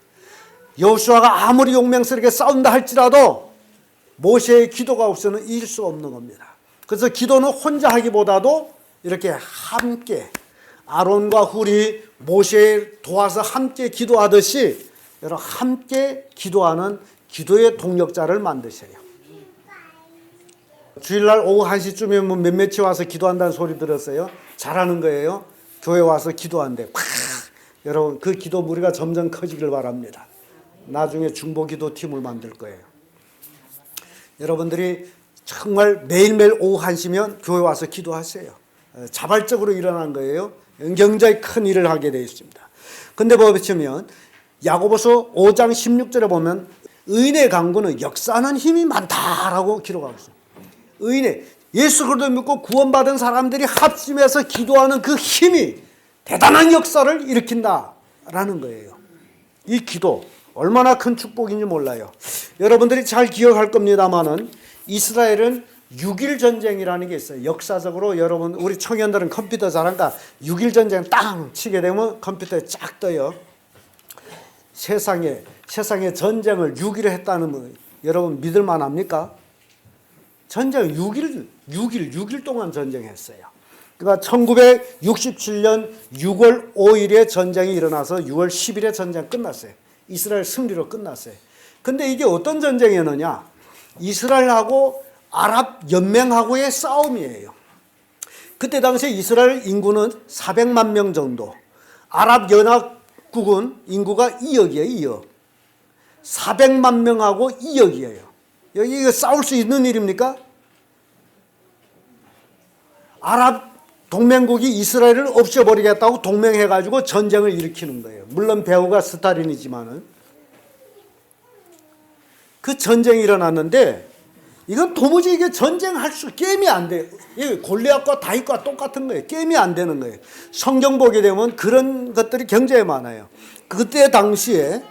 여호수아가 아무리 용맹스럽게 싸운다 할지라도 모세의 기도가 없으면 이길 수 없는 겁니다. 그래서 기도는 혼자 하기보다도 이렇게 함께 아론과 훌이 모세를 도와서 함께 기도하듯이 여러분 함께 기도하는 기도의 동력자를 만드세요. 주일날 오후 1시쯤이면 몇몇이 와서 기도한다는 소리 들었어요. 잘하는 거예요. 교회 와서 기도한대. 여러분 그 기도 무리가 점점 커지길 바랍니다. 나중에 중보기도팀을 만들 거예요. 여러분들이 정말 매일매일 오후 1시면 교회 와서 기도하세요. 자발적으로 일어난 거예요. 굉장히 큰 일을 하게 되어 있습니다. 근데 보시면 야고보서 5장 16절에 보면 의인의 강구는 역사하는 힘이 많다라고 기록하고 있습니다. 의인의 예수 그리스도 믿고 구원받은 사람들이 합심해서 기도하는 그 힘이 대단한 역사를 일으킨다라는 거예요. 이 기도 얼마나 큰 축복인지 몰라요. 여러분들이 잘 기억할 겁니다만은 이스라엘은 6.1 전쟁이라는 게 있어요. 역사적으로 여러분 우리 청년들은 컴퓨터 잘한다. 6.1 전쟁 땅 치게 되면 컴퓨터에 쫙 떠요. 세상에 전쟁을 6.1을 했다는 거 여러분 믿을 만합니까? 전쟁 6일 동안 전쟁했어요. 그러니까 1967년 6월 5일에 전쟁이 일어나서 6월 10일에 전쟁 끝났어요. 이스라엘 승리로 끝났어요. 근데 이게 어떤 전쟁이었느냐? 이스라엘하고 아랍 연맹하고의 싸움이에요. 그때 당시에 이스라엘 인구는 400만 명 정도, 아랍 연합 연합국은 인구가 2억이에요. 2억. 400만 명하고 2억이에요. 여기 이거 싸울 수 있는 일입니까? 아랍 동맹국이 이스라엘을 없애버리겠다고 동맹해가지고 전쟁을 일으키는 거예요. 물론 배후가 스탈린이지만은. 그 전쟁이 일어났는데 이건 도무지 이게 전쟁할 수 게임이 안 돼요. 골리앗과 다윗과 똑같은 거예요. 게임이 안 되는 거예요. 성경 보게 되면 그런 것들이 굉장히 많아요. 그때 당시에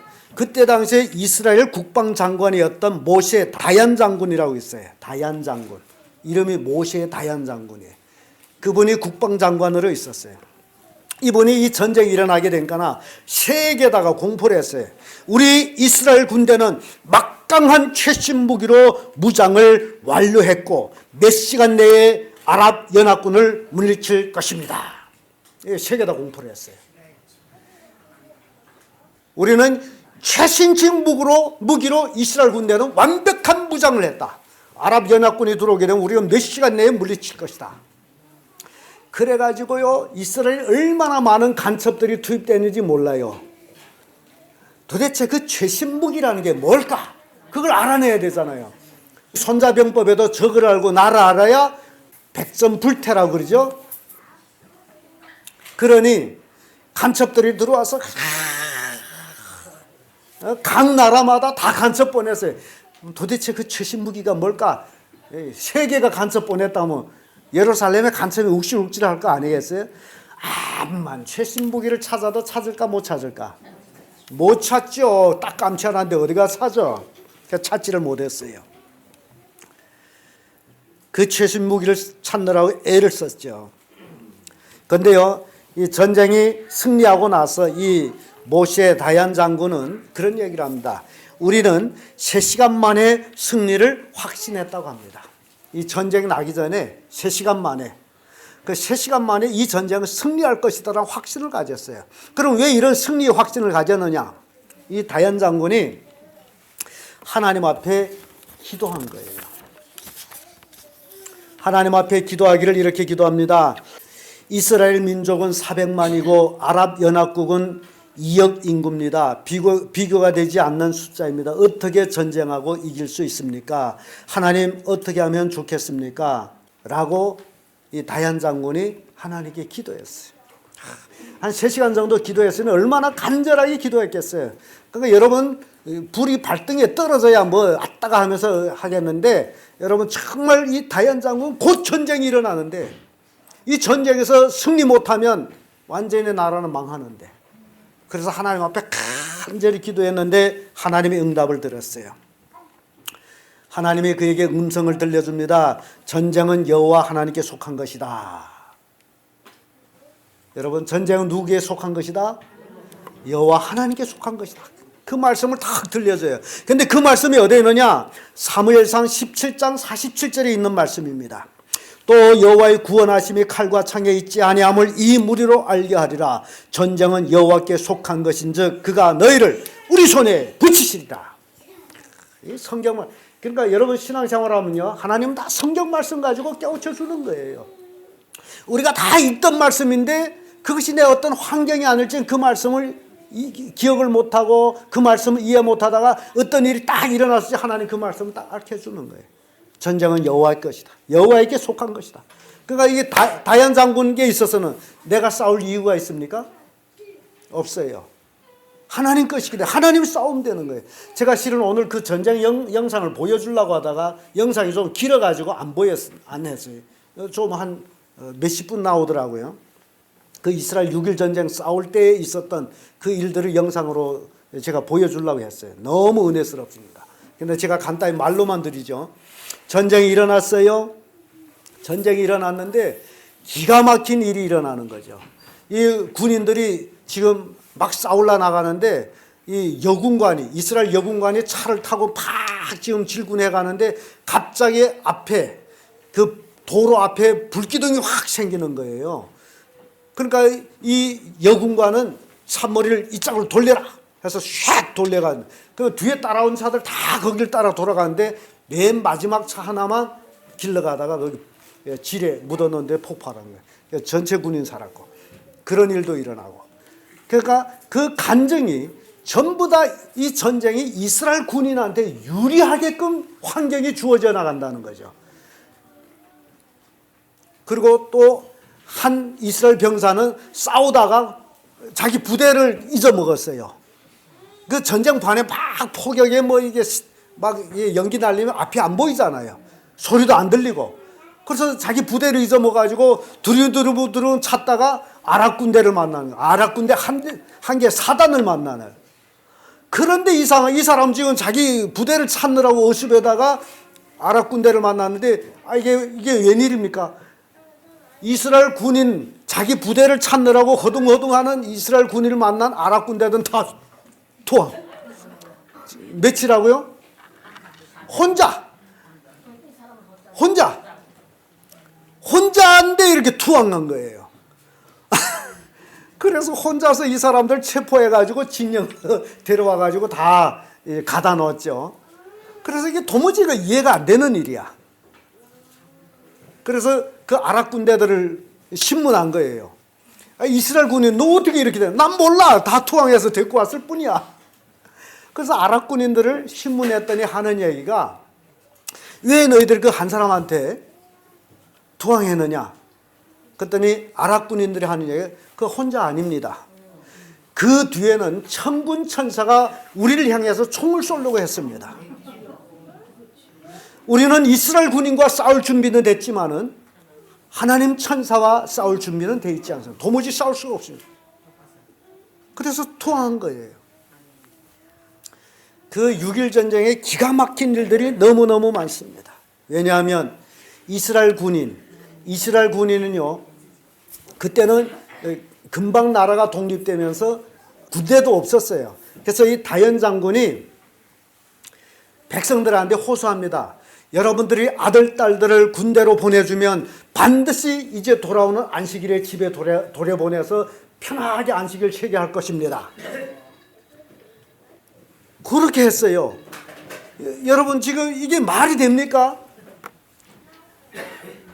이스라엘 국방장관이었던 모세 다얀 장군이라고 있어요. 다얀 장군. 이름이 모세 다얀 장군이에요. 그분이 국방장관으로 있었어요. 이분이 이 전쟁이 일어나게 되니까 세계에다가 공포를 했어요. 우리 이스라엘 군대는 막강한 최신 무기로 무장을 완료했고 몇 시간 내에 아랍 연합군을 물리칠 것입니다. 세계에다 공포를 했어요. 우리는 최신식 무기로 이스라엘 군대는 완벽한 무장을 했다. 아랍 연합군이 들어오게 되면 우리가 몇 시간 내에 물리칠 것이다. 그래가지고요, 이스라엘 얼마나 많은 간첩들이 투입되는지 몰라요. 도대체 그 최신 무기라는 게 뭘까? 그걸 알아내야 되잖아요. 손자병법에도 적을 알고 나를 알아야 백전불태라고 그러죠. 그러니 간첩들이 들어와서 각 나라마다 다 간첩 보냈어요. 도대체 그 최신 무기가 뭘까? 세계가 간첩 보냈다면 예루살렘에 간첩이 욱실욱실 할 거 아니겠어요? 암만 최신 무기를 찾아도 찾을까 못 찾을까? 못 찾죠. 딱 깜찍한데 어디가 찾아? 찾지를 못했어요. 그 최신 무기를 찾느라고 애를 썼죠. 그런데요, 이 전쟁이 승리하고 나서 이 모세 다얀 장군은 그런 얘기를 합니다. 우리는 3시간 만에 승리를 확신했다고 합니다. 이 전쟁이 나기 전에 3시간 만에, 그 3시간 만에 이 전쟁을 승리할 것이다라는 확신을 가졌어요. 그럼 왜 이런 승리 확신을 가졌느냐? 이 다얀 장군이 하나님 앞에 기도한 거예요. 하나님 앞에 기도하기를 이렇게 기도합니다. 이스라엘 민족은 400만이고 아랍 연합국은 2억 인구입니다. 비교가 되지 않는 숫자입니다. 어떻게 전쟁하고 이길 수 있습니까? 하나님 어떻게 하면 좋겠습니까? 라고 이 다얀 장군이 하나님께 기도했어요. 한 3시간 정도 기도했으니 얼마나 간절하게 기도했겠어요. 그러니까 여러분 불이 발등에 떨어져야 뭐 아따가 하면서 하겠는데 여러분 정말 이 다얀 장군 곧 전쟁이 일어나는데 이 전쟁에서 승리 못하면 완전히 나라는 망하는데 그래서 하나님 앞에 간절히 기도했는데 하나님이 응답을 들었어요. 하나님이 그에게 음성을 들려줍니다. 전쟁은 여호와 하나님께 속한 것이다. 여러분 전쟁은 누구에게 속한 것이다? 여호와 하나님께 속한 것이다. 그 말씀을 딱 들려줘요. 근데 그 말씀이 어디에 있느냐? 사무엘상 17장 47절에 있는 말씀입니다. 또 여호와의 구원하심이 칼과 창에 있지 아니함을 이 무리로 알게 하리라. 전쟁은 여호와께 속한 것인즉 그가 너희를 우리 손에 붙이시리라. 이 성경을 그러니까 여러분 신앙생활하면요 하나님은 다 성경 말씀 가지고 깨우쳐 주는 거예요. 우리가 다 읽던 말씀인데 그것이 내 어떤 환경이 아닐지 그 말씀을 기억을 못하고 그 말씀을 이해 못하다가 어떤 일이 딱 일어났을 때 하나님 그 말씀을 딱 알려주는 거예요. 전쟁은 여호와의 것이다. 여호와에게 속한 것이다. 그러니까 이게 다얀 장군에게 있어서는 내가 싸울 이유가 있습니까? 없어요. 하나님 것이기 때문에 하나님이 싸우면 되는 거예요. 제가 실은 오늘 그 전쟁 영상을 보여주려고 하다가 영상이 좀 길어가지고 안 했어요. 좀 한 몇십 분 나오더라고요. 그 이스라엘 6.1 전쟁 싸울 때 있었던 그 일들을 영상으로 제가 보여주려고 했어요. 너무 은혜스럽습니다. 근데 제가 간단히 말로만 드리죠. 전쟁이 일어났어요. 전쟁이 일어났는데 기가 막힌 일이 일어나는 거죠. 이 군인들이 지금 막 싸울라 나가는데 이 여군관이 이스라엘 여군관이 차를 타고 팍 지금 질군해 가는데 갑자기 앞에 그 도로 앞에 불기둥이 확 생기는 거예요. 그러니까 이 여군관은 산머리를 이쪽으로 돌려라 해서 샥 돌려가는. 그 뒤에 따라온 차들 다 거길 따라 돌아가는데 맨 마지막 차 하나만 길러가다가 거기 질에 묻어놓는데 폭발한 거예요. 전체 군인 살았고 그런 일도 일어나고 그러니까 그 간증이 전부 다 이 전쟁이 이스라엘 군인한테 유리하게끔 환경이 주어져 나간다는 거죠. 그리고 또 한 이스라엘 병사는 싸우다가 자기 부대를 잊어먹었어요. 그 전쟁판에 막 포격에 뭐 이게 막 연기 날리면 앞이 안 보이잖아요. 소리도 안 들리고. 그래서 자기 부대를 잊어먹어가지고 두루두루 찾다가 아랍 군대를 만나는 거예요. 아랍 군대 한 개 사단을 만나는. 그런데 이 사람 지금 자기 부대를 찾느라고 어습에다가 아랍 군대를 만났는데 이게 웬일입니까? 이스라엘 군인 자기 부대를 찾느라고 허둥허둥하는 이스라엘 군인을 만난 아랍 군대들은 다 투항. 며칠하고요? 혼자인데 이렇게 투항한 거예요. 그래서 혼자서 이 사람들 체포해가지고 징령 데려와가지고 다 가다 넣었죠. 그래서 이게 도무지 이해가 안 되는 일이야. 그래서 그 아랍 군대들을 신문한 거예요. 이스라엘 군인 너 어떻게 이렇게 돼? 난 몰라. 다 투항해서 데리고 왔을 뿐이야. 그래서 아랍 군인들을 신문했더니 하는 얘기가 왜 너희들 그 한 사람한테 투항했느냐? 그랬더니 아랍 군인들이 하는 얘기가 그 혼자 아닙니다. 그 뒤에는 천군 천사가 우리를 향해서 총을 쏘려고 했습니다. 우리는 이스라엘 군인과 싸울 준비는 됐지만은 하나님 천사와 싸울 준비는 돼 있지 않습니다. 도무지 싸울 수가 없습니다. 그래서 투항한 거예요. 그 6.1 전쟁에 기가 막힌 일들이 너무너무 많습니다. 왜냐하면 이스라엘 군인은요, 그때는 금방 나라가 독립되면서 군대도 없었어요. 그래서 이 다연 장군이 백성들한테 호소합니다. 여러분들이 아들, 딸들을 군대로 보내주면 반드시 이제 돌아오는 안식일에 집에 돌려보내서 편하게 안식일 체계할 것입니다. 그렇게 했어요. 여러분 지금 이게 말이 됩니까?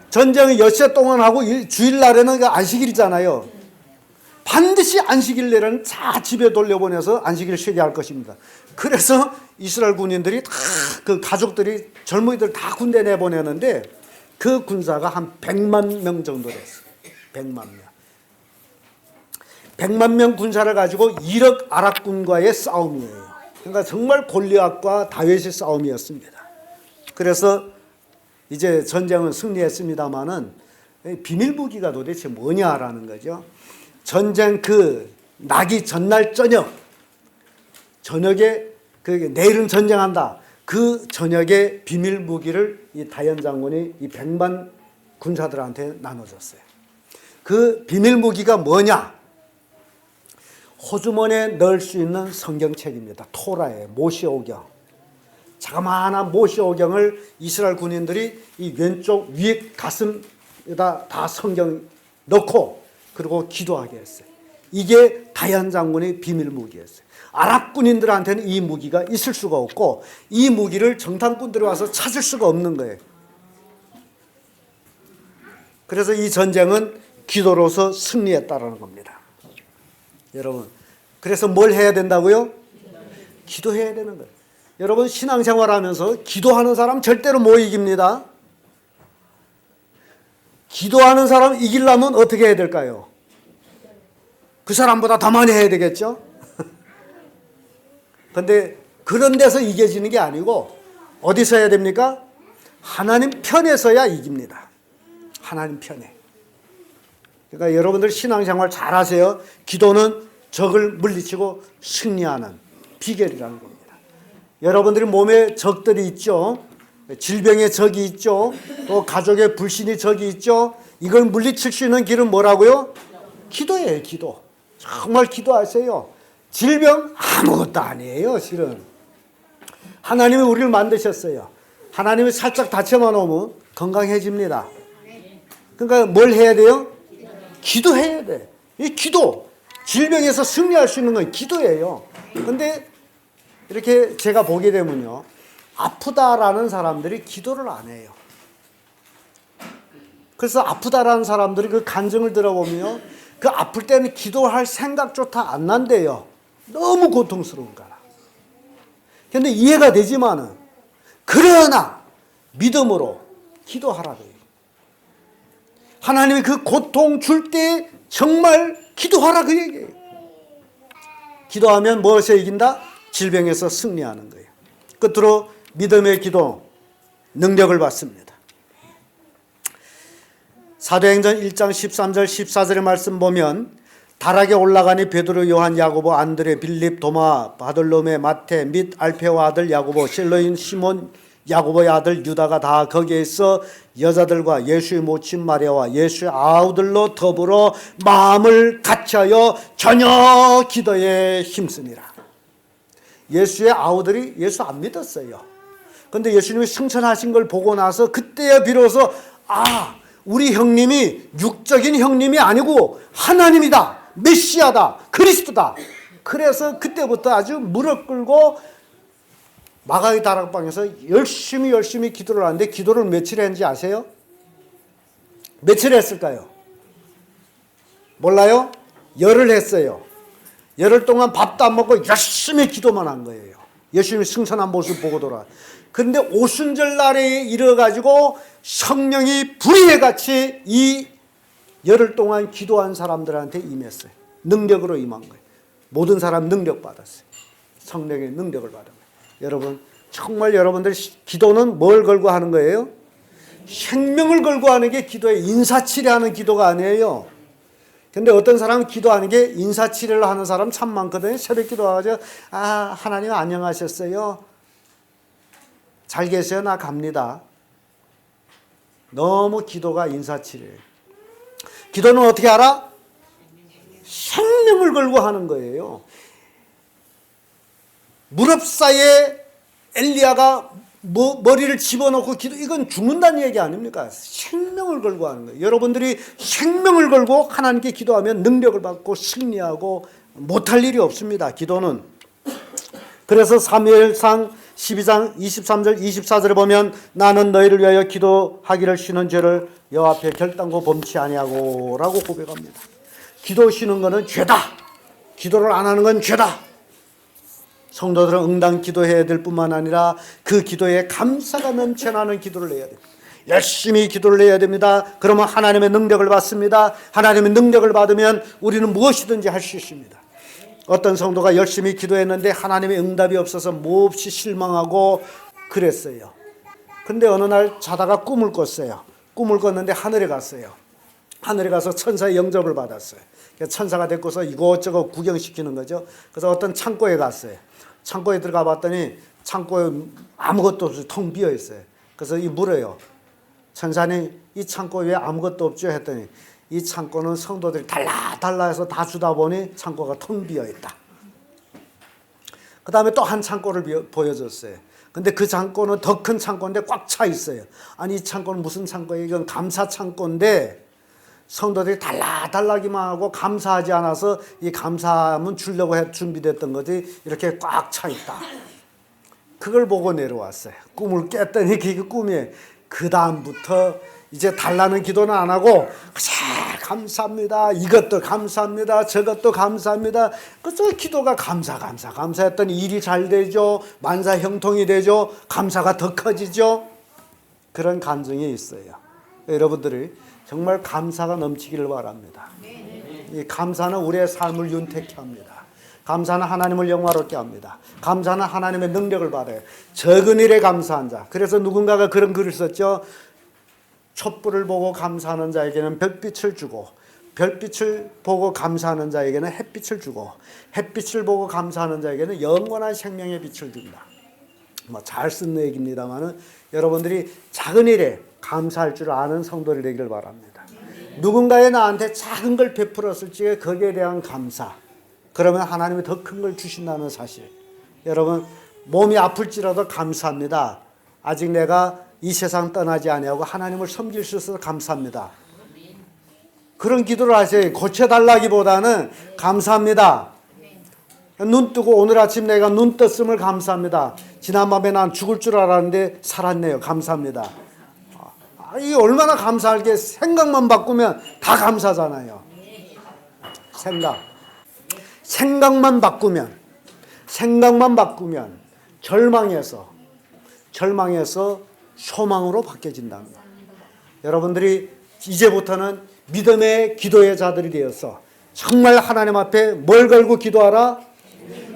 전쟁을 엿새 동안 하고 주일날에는 안식일이잖아요. 반드시 안식일날에는 다 집에 돌려보내서 안식일 쉬게 할 것입니다. 그래서 이스라엘 군인들이 다 그 가족들이 젊은이들 다 군대 내보내는데 그 군사가 한 100만 명 정도 됐어요. 100만 명. 100만 명 군사를 가지고 1억 아랍군과의 싸움이에요. 그러니까 정말 골리앗과 다윗의 싸움이었습니다. 그래서 이제 전쟁은 승리했습니다마는 비밀 무기가 도대체 뭐냐라는 거죠. 전쟁 그 나기 전날 저녁에 내일은 전쟁한다. 그 저녁에 비밀 무기를 이 다연 장군이 이 100만 군사들한테 나눠줬어요. 그 비밀 무기가 뭐냐? 호주머니에 넣을 수 있는 성경책입니다. 토라의 모세오경. 자그마한 모세오경을 이스라엘 군인들이 이 왼쪽 위에 가슴에다 다 성경 넣고 그리고 기도하게 했어요. 이게 다연 장군의 비밀 무기였어요. 아랍 군인들한테는 이 무기가 있을 수가 없고 이 무기를 정탐꾼들이 와서 찾을 수가 없는 거예요. 그래서 이 전쟁은 기도로서 승리했다라는 겁니다. 여러분, 그래서 뭘 해야 된다고요? 기도해야 되는 거예요. 여러분 신앙생활하면서 기도하는 사람 절대로 못 이깁니다. 기도하는 사람 이기려면 어떻게 해야 될까요? 그 사람보다 더 많이 해야 되겠죠? 그런데 그런 데서 이겨지는 게 아니고 어디서 해야 됩니까? 하나님 편에서야 이깁니다. 하나님 편에. 그러니까 여러분들 신앙생활 잘 하세요. 기도는 적을 물리치고 승리하는 비결이라는 겁니다. 여러분들이 몸에 적들이 있죠. 질병의 적이 있죠. 또 가족의 불신의 적이 있죠. 이걸 물리칠 수 있는 길은 뭐라고요? 기도예요. 기도. 정말 기도하세요. 질병 아무것도 아니에요. 실은 하나님이 우리를 만드셨어요. 하나님이 살짝 다쳐만 오면 건강해집니다. 그러니까 뭘 해야 돼요? 기도해야 돼. 이 기도. 질병에서 승리할 수 있는 건 기도예요. 그런데 이렇게 제가 보게 되면요, 아프다라는 사람들이 기도를 안 해요. 그래서 아프다라는 사람들이 그 간증을 들어보면요, 그 아플 때는 기도할 생각조차 안 난대요. 너무 고통스러운 거라. 그런데 이해가 되지만은 그러나 믿음으로 기도하라고요. 하나님이 그 고통 줄 때 정말 기도하라 그 얘기예요. 기도하면 무엇에 이긴다? 질병에서 승리하는 거예요. 끝으로 믿음의 기도 능력을 받습니다. 사도행전 1장 13절 14절의 말씀 보면 다락에 올라가니 베드로, 요한, 야고보, 안드레, 빌립, 도마, 바돌로메, 마태 및 알페오 아들 야고보, 실로인 시몬, 야고보의 아들 유다가 다 거기에 있어 여자들과 예수의 모친 마리아와 예수의 아우들로 더불어 마음을 같이하여 저녁 기도에 힘쓰니라. 예수의 아우들이 예수 안 믿었어요. 그런데 예수님이 승천하신 걸 보고 나서 그때야 비로소 우리 형님이 육적인 형님이 아니고 하나님이다, 메시아다, 그리스도다. 그래서 그때부터 아주 무릎 꿇고 마가의 다락방에서 열심히 기도를 하는데 기도를 며칠 했는지 아세요? 며칠 했을까요? 몰라요? 열흘 했어요. 열흘 동안 밥도 안 먹고 열심히 기도만 한 거예요. 예수님이 승천한 모습 보고 돌아. 그런데 오순절 날에 이르가지고 성령이 불의같이 이 열흘 동안 기도한 사람들한테 임했어요. 능력으로 임한 거예요. 모든 사람 능력 받았어요. 성령의 능력을 받은 거예요. 여러분, 정말 여러분들 기도는 뭘 걸고 하는 거예요? 생명을 걸고 하는 게 기도예요. 인사치레하는 기도가 아니에요. 근데 어떤 사람은 기도하는 게 인사치레를 하는 사람 참 많거든요. 새벽 기도하죠. 하나님 안녕하셨어요. 잘 계세요. 나 갑니다. 너무 기도가 인사치레예요. 기도는 어떻게 알아? 생명을 걸고 하는 거예요. 무릎 사이에 엘리야가 머리를 집어넣고 이건 죽는다는 얘기 아닙니까? 생명을 걸고 하는 거예요. 여러분들이 생명을 걸고 하나님께 기도하면 능력을 받고 승리하고 못할 일이 없습니다. 기도는. 그래서 사무엘상 12장 23절 24절에 보면 나는 너희를 위하여 기도하기를 쉬는 죄를 여호와 앞에 결단코 범치 아니하고 라고 고백합니다. 기도 쉬는 것은 죄다. 기도를 안 하는 건 죄다. 성도들은 응당 기도해야 될 뿐만 아니라 그 기도에 감사가 넘쳐나는 기도를 해야 됩니다. 열심히 기도를 해야 됩니다. 그러면 하나님의 능력을 받습니다. 하나님의 능력을 받으면 우리는 무엇이든지 할 수 있습니다. 어떤 성도가 열심히 기도했는데 하나님의 응답이 없어서 몹시 실망하고 그랬어요. 근데 어느 날 자다가 꿈을 꿨어요. 꿈을 꿨는데 하늘에 갔어요. 하늘에 가서 천사의 영접을 받았어요. 천사가 됐고서 이곳저곳 구경시키는 거죠. 그래서 어떤 창고에 갔어요. 창고에 들어가 봤더니 창고에 아무것도 없어요. 텅 비어 있어요. 그래서 물어요. 천사님, 이 창고에 왜 아무것도 없죠? 했더니 이 창고는 성도들이 달라 해서 다 주다 보니 창고가 텅 비어 있다. 그 다음에 또 한 창고를 보여줬어요. 근데 그 창고는 더 큰 창고인데 꽉 차 있어요. 아니 이 창고는 무슨 창고예요? 이건 감사 창고인데 성도들이 달라기만 하고 감사하지 않아서 이 감사함은 주려고 준비됐던 거지 이렇게 꽉 차 있다. 그걸 보고 내려왔어요. 꿈을 깼더니 그게 꿈이에요. 그 다음부터 이제 달라는 기도는 안 하고 감사합니다. 이것도 감사합니다. 저것도 감사합니다. 그래서 기도가 감사했더니 일이 잘 되죠. 만사 형통이 되죠. 감사가 더 커지죠. 그런 감정이 있어요. 여러분들이 정말 감사가 넘치기를 바랍니다. 이 감사는 우리의 삶을 윤택케 합니다. 감사는 하나님을 영화롭게 합니다. 감사는 하나님의 능력을 받아요. 적은 일에 감사한 자. 그래서 누군가가 그런 글을 썼죠. 촛불을 보고 감사하는 자에게는 별빛을 주고 별빛을 보고 감사하는 자에게는 햇빛을 주고 햇빛을 보고 감사하는 자에게는 영원한 생명의 빛을 준다. 잘 쓴 얘기입니다만은 여러분들이 작은 일에 감사할 줄 아는 성도를 되기를 바랍니다. 누군가의 나한테 작은 걸 베풀었을 적에 거기에 대한 감사. 그러면 하나님이 더 큰 걸 주신다는 사실. 여러분 몸이 아플지라도 감사합니다. 아직 내가 이 세상 떠나지 아니하고 하나님을 섬길 수 있어서 감사합니다. 그런 기도를 하세요. 고쳐달라기보다는 감사합니다. 눈 뜨고 오늘 아침 내가 눈 떴음을 감사합니다. 지난밤에 난 죽을 줄 알았는데 살았네요. 감사합니다. 이게 얼마나 감사할 게 생각만 바꾸면 다 감사잖아요. 생각만 바꾸면 절망에서 소망으로 바뀌어진답니다. 여러분들이 이제부터는 믿음의 기도의 자들이 되어서 정말 하나님 앞에 뭘 걸고 기도하라?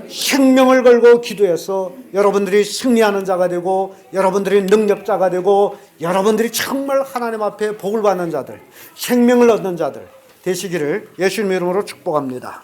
생명을 걸고 기도해서 여러분들이 승리하는 자가 되고 여러분들이 능력자가 되고 여러분들이 정말 하나님 앞에 복을 받는 자들, 생명을 얻는 자들 되시기를 예수님의 이름으로 축복합니다.